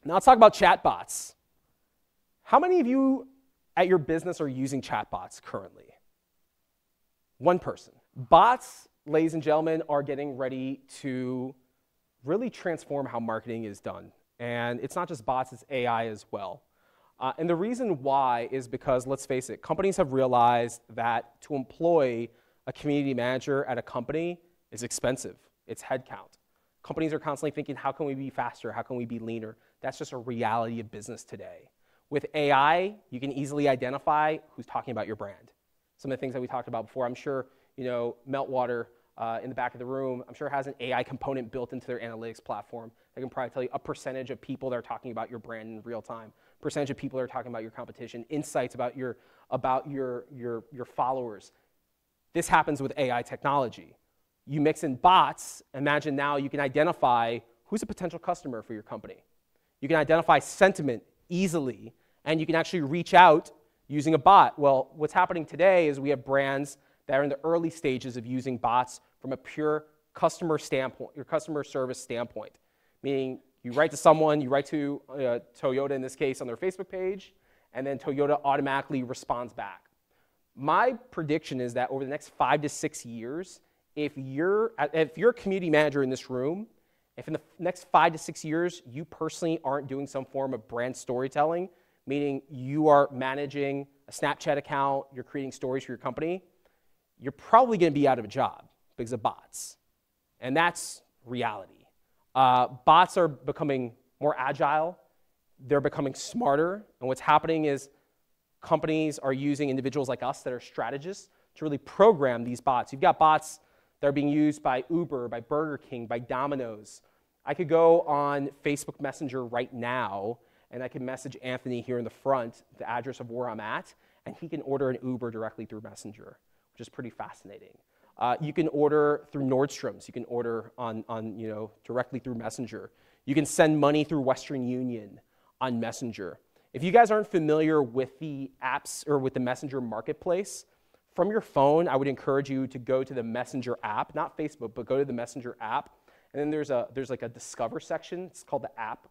Now let's talk about chatbots. How many of you at your business are using chatbots currently? One person. Bots, ladies and gentlemen, are getting ready to really transform how marketing is done. And it's not just bots, it's AI as well. And the reason why is because, let's face it, companies have realized that to employ a community manager at a company is expensive. It's headcount. Companies are constantly thinking, how can we be faster? How can we be leaner? That's just a reality of business today. With AI, you can easily identify who's talking about your brand. Some of the things that we talked about before, I'm sure, Meltwater in the back of the room, I'm sure has an AI component built into their analytics platform. They can probably tell you a percentage of people that are talking about your brand in real time, percentage of people that are talking about your competition, insights about your followers. This happens with AI technology. You mix in bots, imagine now you can identify who's a potential customer for your company. You can identify sentiment easily, and you can actually reach out using a bot. Well, what's happening today is we have brands that are in the early stages of using bots from a pure customer standpoint, your customer service standpoint, meaning you write to someone, you write to Toyota in this case on their Facebook page, and then Toyota automatically responds back. My prediction is that over the next 5 to 6 years, if you're a community manager in this room, if in the next 5 to 6 years you personally aren't doing some form of brand storytelling, meaning you are managing a Snapchat account, you're creating stories for your company, you're probably going to be out of a job because of bots. And that's reality. Bots are becoming more agile. They're becoming smarter. And what's happening is companies are using individuals like us that are strategists to really program these bots. You've got bots that are being used by Uber, by Burger King, by Domino's. I could go on Facebook Messenger right now, and I can message Anthony here in the front, the address of where I'm at, and he can order an Uber directly through Messenger, which is pretty fascinating. You can order through Nordstrom's. You can order directly through Messenger. You can send money through Western Union on Messenger. If you guys aren't familiar with the apps or with the Messenger marketplace, from your phone, I would encourage you to go to the Messenger app, not Facebook, but go to the Messenger app. And then there's like a Discover section. It's called the app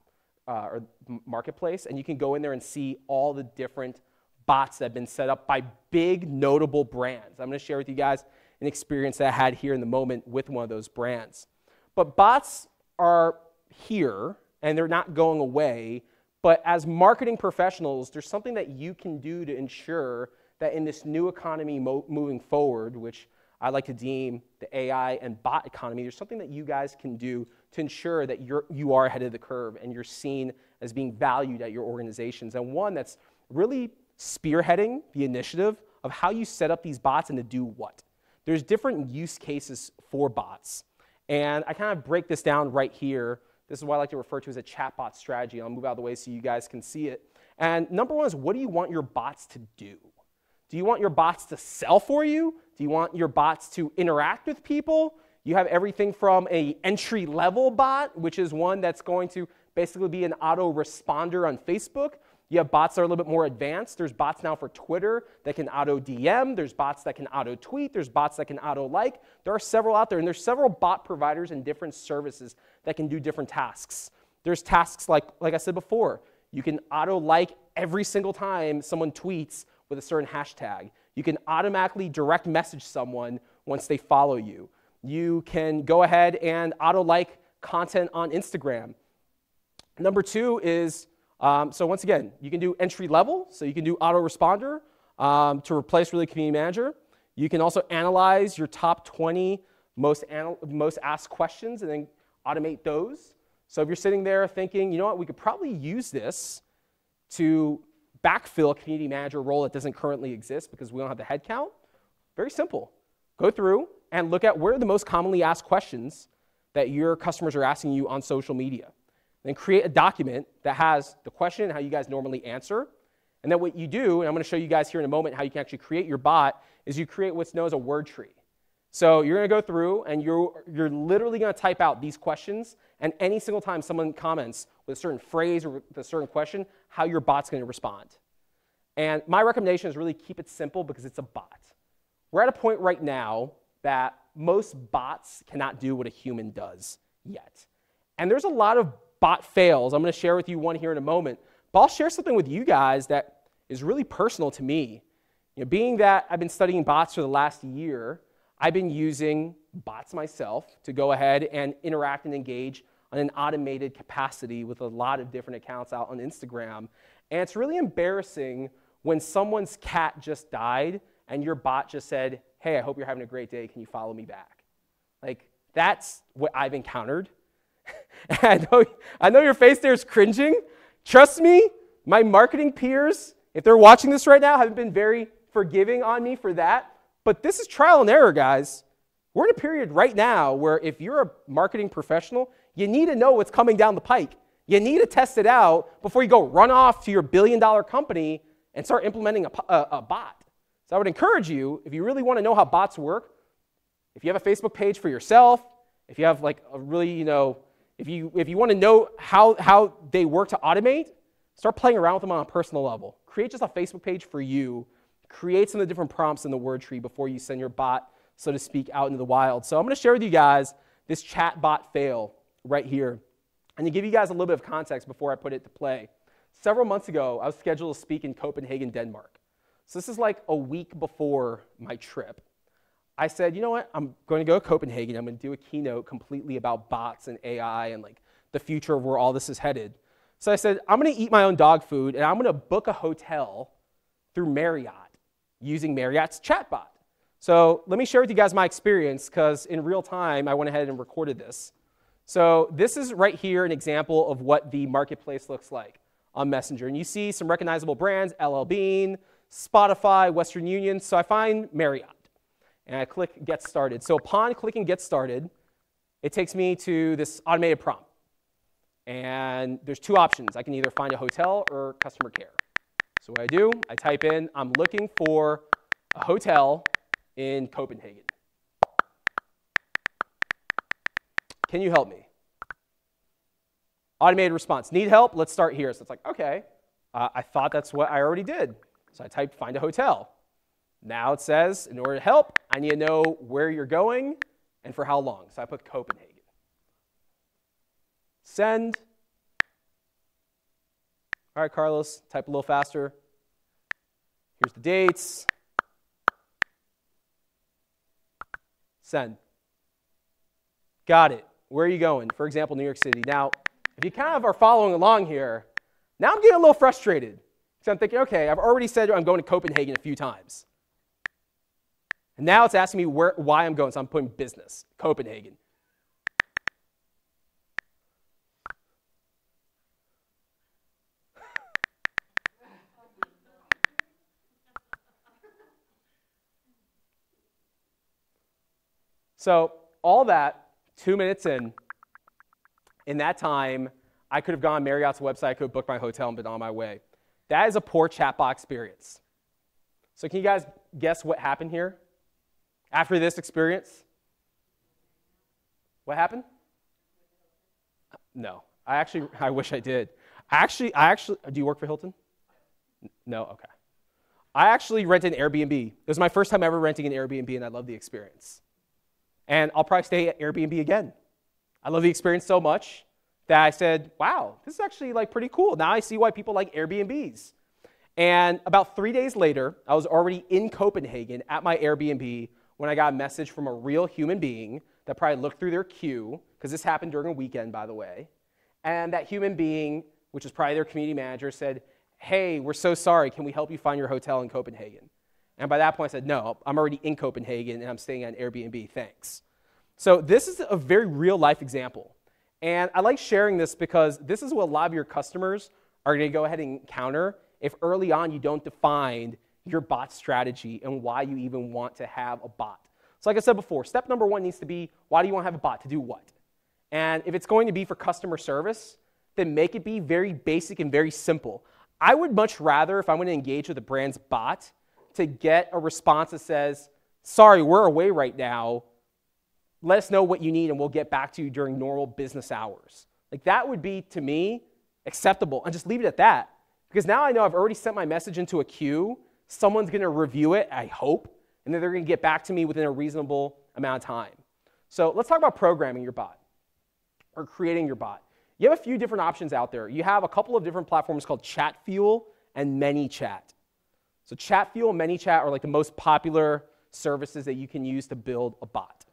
or marketplace. And you can go in there and see all the different bots that have been set up by big, notable brands. I'm going to share with you guys an experience that I had here in the moment with one of those brands. But bots are here, and they're not going away. But as marketing professionals, there's something that you can do to ensure that in this new economy moving forward, which I like to deem the AI and bot economy, there's something that you guys can do to ensure that you are ahead of the curve and you're seen as being valued at your organizations. And one that's really spearheading the initiative of how you set up these bots and to do what. There's different use cases for bots. And I kind of break this down right here. This is what I like to refer to as a chatbot strategy. I'll move out of the way so you guys can see it. And number one is, what do you want your bots to do? Do you want your bots to sell for you? Do you want your bots to interact with people? You have everything from an entry-level bot, which is one that's going to basically be an auto-responder on Facebook. You have bots that are a little bit more advanced. There's bots now for Twitter that can auto-DM. There's bots that can auto-tweet. There's bots that can auto-like. There are several out there, and there's several bot providers and different services that can do different tasks. There's tasks like I said before. You can auto-like every single time someone tweets with a certain hashtag. You can automatically direct message someone once they follow you. You can go ahead and auto-like content on Instagram. Number two is, so once again, you can do entry level, so you can do autoresponder to replace really community manager. You can also analyze your top 20 most asked questions and then automate those. So if you're sitting there thinking, you know what, we could probably use this to backfill a community manager role that doesn't currently exist because we don't have the headcount, very simple. Go through and look at where are the most commonly asked questions that your customers are asking you on social media. Then create a document that has the question and how you guys normally answer. And then what you do, and I'm going to show you guys here in a moment how you can actually create your bot, is you create what's known as a word tree. So you're going to go through and you're literally going to type out these questions, and any single time someone comments with a certain phrase or with a certain question, how your bot's going to respond. And my recommendation is really keep it simple because it's a bot. We're at a point right now that most bots cannot do what a human does yet. And there's a lot of bot fails. I'm going to share with you one here in a moment. But I'll share something with you guys that is really personal to me. You know, being that I've been studying bots for the last year, I've been using bots myself to go ahead and interact and engage on an automated capacity with a lot of different accounts out on Instagram. And it's really embarrassing when someone's cat just died and your bot just said, hey, I hope you're having a great day. Can you follow me back? Like, that's what I've encountered. I know your face there is cringing. Trust me, my marketing peers, if they're watching this right now, haven't been very forgiving on me for that. But this is trial and error, guys. We're in a period right now where if you're a marketing professional, you need to know what's coming down the pike. You need to test it out before you go run off to your billion-dollar company and start implementing a bot. So I would encourage you, if you really want to know how bots work, if you have a Facebook page for yourself, if you have like a really, if you want to know how they work to automate, start playing around with them on a personal level. Create just a Facebook page for you. Create some of the different prompts in the word tree before you send your bot, so to speak, out into the wild. So I'm going to share with you guys this chat bot fail right here. And to give you guys a little bit of context before I put it to play, several months ago, I was scheduled to speak in Copenhagen, Denmark. So this is like a week before my trip. I said, you know what, I'm going to go to Copenhagen. I'm going to do a keynote completely about bots and AI and like the future of where all this is headed. So I said, I'm going to eat my own dog food, and I'm going to book a hotel through Marriott using Marriott's chatbot. So let me share with you guys my experience, because in real time, I went ahead and recorded this. So this is right here an example of what the marketplace looks like on Messenger. And you see some recognizable brands, LL Bean, Spotify, Western Union. So I find Marriott, and I click Get Started. So upon clicking Get Started, it takes me to this automated prompt. And there's two options. I can either find a hotel or customer care. So what I do, I type in, I'm looking for a hotel in Copenhagen. Can you help me? Automated response, need help? Let's start here. So it's like, okay, I thought that's what I already did. So I typed find a hotel. Now it says, in order to help, I need to know where you're going and for how long. So I put Copenhagen. Send. All right, Carlos, type a little faster. Here's the dates. Send. Got it. Where are you going? For example, New York City. Now, if you kind of are following along here, now I'm getting a little frustrated. So I'm thinking, okay, I've already said I'm going to Copenhagen a few times. And now it's asking me why I'm going, so I'm putting business, Copenhagen. So all that, 2 minutes in that time, I could have gone on Marriott's website, I could have booked my hotel and been on my way. That is a poor chatbot experience. So can you guys guess what happened here after this experience? What happened? No. I wish I did. I actually, do you work for Hilton? No? Okay. I actually rented an Airbnb. It was my first time ever renting an Airbnb, and I loved the experience. And I'll probably stay at Airbnb again. I love the experience so much that I said, wow, this is actually like pretty cool. Now I see why people like Airbnbs. And about 3 days later, I was already in Copenhagen at my Airbnb when I got a message from a real human being that probably looked through their queue, because this happened during a weekend, by the way. And that human being, which is probably their community manager, said, hey, we're so sorry. Can we help you find your hotel in Copenhagen? And by that point, I said, no, I'm already in Copenhagen, and I'm staying at Airbnb. Thanks. So this is a very real-life example. And I like sharing this because this is what a lot of your customers are going to go ahead and encounter if early on you don't define your bot strategy and why you even want to have a bot. So like I said before, step number one needs to be, why do you want to have a bot? To do what? And if it's going to be for customer service, then make it be very basic and very simple. I would much rather, if I'm going to engage with a brand's bot, to get a response that says, sorry, we're away right now. Let us know what you need and we'll get back to you during normal business hours. Like that would be, to me, acceptable. And just leave it at that. Because now I know I've already sent my message into a queue. Someone's going to review it, I hope, and then they're going to get back to me within a reasonable amount of time. So let's talk about programming your bot or creating your bot. You have a few different options out there. You have a couple of different platforms called Chatfuel and ManyChat. So Chatfuel and ManyChat are like the most popular services that you can use to build a bot.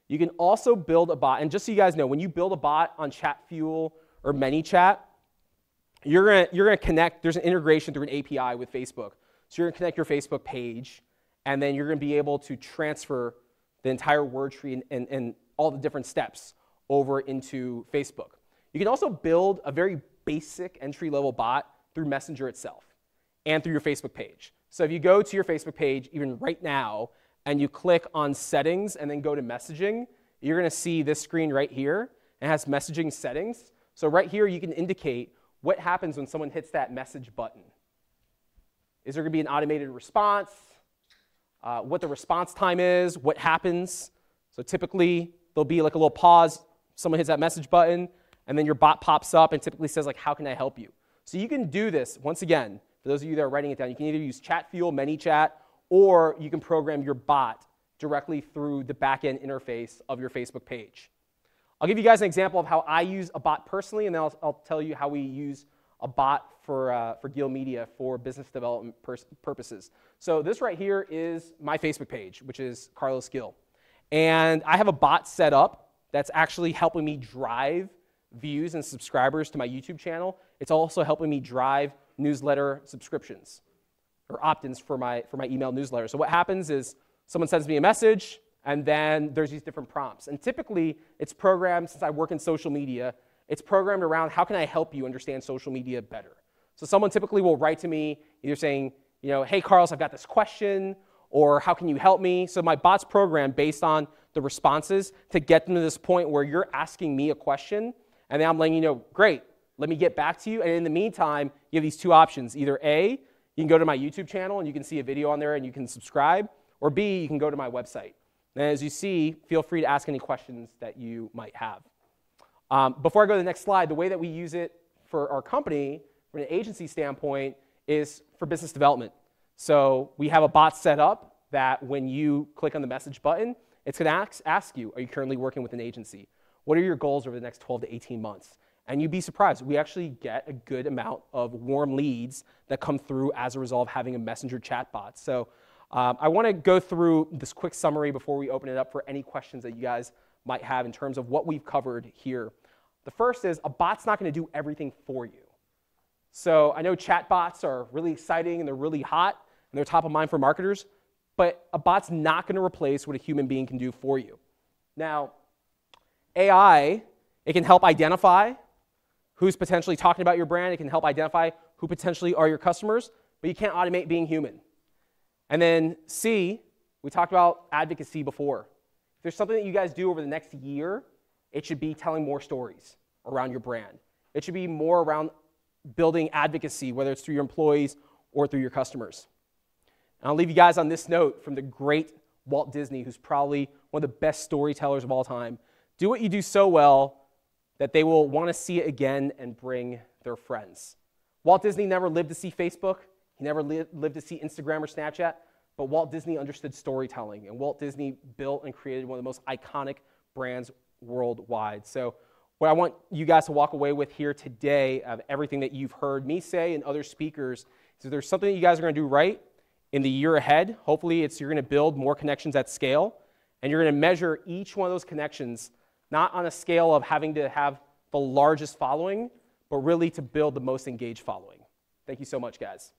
You can also build a bot, and just so you guys know, when you build a bot on Chatfuel or ManyChat, you're gonna connect, there's an integration through an API with Facebook. So you're gonna connect your Facebook page, and then you're gonna be able to transfer the entire word tree and all the different steps over into Facebook. You can also build a very basic entry-level bot through Messenger itself and through your Facebook page. So if you go to your Facebook page, even right now, and you click on settings and then go to messaging, you're gonna see this screen right here. It has messaging settings. So right here, you can indicate what happens when someone hits that message button. Is there gonna be an automated response? What the response time is, what happens. So typically, there'll be like a little pause, someone hits that message button, and then your bot pops up and typically says like, how can I help you? So you can do this, once again, for those of you that are writing it down, you can either use Chatfuel, ManyChat, or you can program your bot directly through the back-end interface of your Facebook page. I'll give you guys an example of how I use a bot personally, and then I'll tell you how we use a bot for Gil Media for business development purposes. So this right here is my Facebook page, which is Carlos Gil. And I have a bot set up that's actually helping me drive views and subscribers to my YouTube channel. It's also helping me drive newsletter subscriptions or opt-ins for my email newsletter. So what happens is someone sends me a message, and then there's these different prompts. And typically, it's programmed, since I work in social media, it's programmed around how can I help you understand social media better. So someone typically will write to me either saying, hey, Carlos, I've got this question, or how can you help me? So my bot's programmed based on the responses to get them to this point where you're asking me a question, and then I'm letting you know, great, let me get back to you. And in the meantime, you have these two options. Either A, you can go to my YouTube channel and you can see a video on there and you can subscribe, or B, you can go to my website. And as you see, feel free to ask any questions that you might have. Before I go to the next slide, the way that we use it for our company, from an agency standpoint, is for business development. So we have a bot set up that when you click on the message button, it's going to ask you, are you currently working with an agency? What are your goals over the next 12 to 18 months? And you'd be surprised. We actually get a good amount of warm leads that come through as a result of having a messenger chatbot. So I want to go through this quick summary before we open it up for any questions that you guys might have in terms of what we've covered here. The first is a bot's not going to do everything for you. So I know chatbots are really exciting and they're really hot and they're top of mind for marketers, but a bot's not going to replace what a human being can do for you. Now, AI, it can help identify who's potentially talking about your brand. It can help identify who potentially are your customers, but you can't automate being human. And then C, we talked about advocacy before. If there's something that you guys do over the next year, it should be telling more stories around your brand. It should be more around building advocacy, whether it's through your employees or through your customers. And I'll leave you guys on this note from the great Walt Disney, who's probably one of the best storytellers of all time. Do what you do so well that they will want to see it again and bring their friends. Walt Disney never lived to see Facebook. He never lived to see Instagram or Snapchat, but Walt Disney understood storytelling, and Walt Disney built and created one of the most iconic brands worldwide. So what I want you guys to walk away with here today of everything that you've heard me say and other speakers is if there's something that you guys are going to do right in the year ahead, hopefully you're going to build more connections at scale, and you're going to measure each one of those connections not on a scale of having to have the largest following, but really to build the most engaged following. Thank you so much, guys.